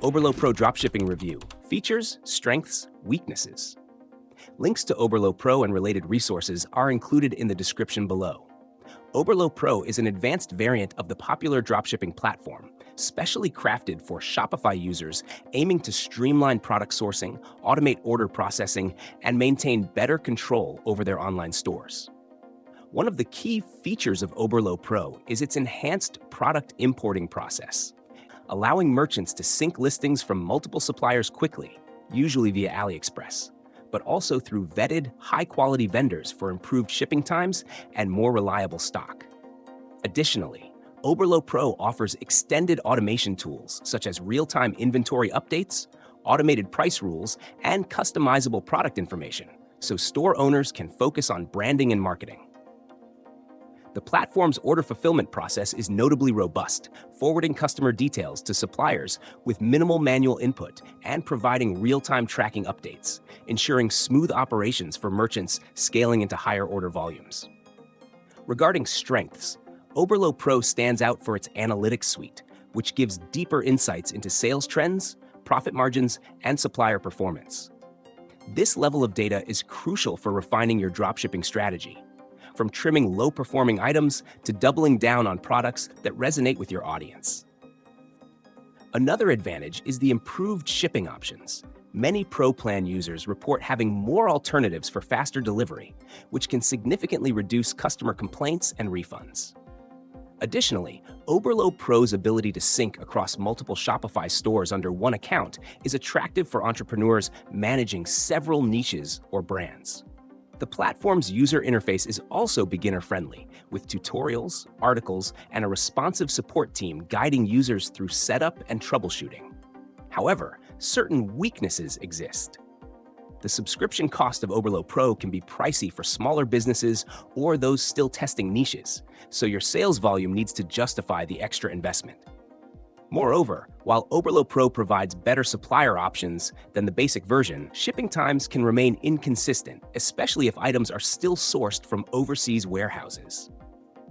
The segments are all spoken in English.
Oberlo Pro Dropshipping Review: Features, Strengths, Weaknesses. Links to Oberlo Pro and related resources are included in the description below. Oberlo Pro is an advanced variant of the popular dropshipping platform, specially crafted for Shopify users aiming to streamline product sourcing, automate order processing, and maintain better control over their online stores. One of the key features of Oberlo Pro is its enhanced product importing process, allowing merchants to sync listings from multiple suppliers quickly, usually via AliExpress, but also through vetted, high-quality vendors for improved shipping times and more reliable stock. Additionally, Oberlo Pro offers extended automation tools such as real-time inventory updates, automated price rules, and customizable product information, so store owners can focus on branding and marketing. The platform's order fulfillment process is notably robust, forwarding customer details to suppliers with minimal manual input and providing real-time tracking updates, ensuring smooth operations for merchants scaling into higher order volumes. Regarding strengths, Oberlo Pro stands out for its analytics suite, which gives deeper insights into sales trends, profit margins, and supplier performance. This level of data is crucial for refining your dropshipping strategy, from trimming low-performing items to doubling down on products that resonate with your audience. Another advantage is the improved shipping options. Many Pro Plan users report having more alternatives for faster delivery, which can significantly reduce customer complaints and refunds. Additionally, Oberlo Pro's ability to sync across multiple Shopify stores under one account is attractive for entrepreneurs managing several niches or brands. The platform's user interface is also beginner-friendly, with tutorials, articles, and a responsive support team guiding users through setup and troubleshooting. However, certain weaknesses exist. The subscription cost of Oberlo Pro can be pricey for smaller businesses or those still testing niches, so your sales volume needs to justify the extra investment. Moreover, while Oberlo Pro provides better supplier options than the basic version, shipping times can remain inconsistent, especially if items are still sourced from overseas warehouses.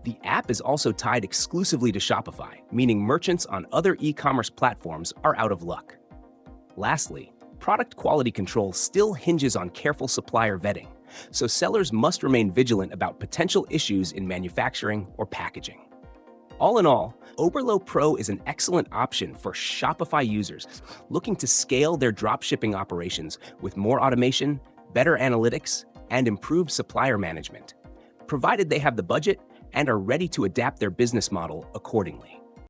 The app is also tied exclusively to Shopify, meaning merchants on other e-commerce platforms are out of luck. Lastly, product quality control still hinges on careful supplier vetting, so sellers must remain vigilant about potential issues in manufacturing or packaging. All in all, Oberlo Pro is an excellent option for Shopify users looking to scale their dropshipping operations with more automation, better analytics, and improved supplier management, provided they have the budget and are ready to adapt their business model accordingly.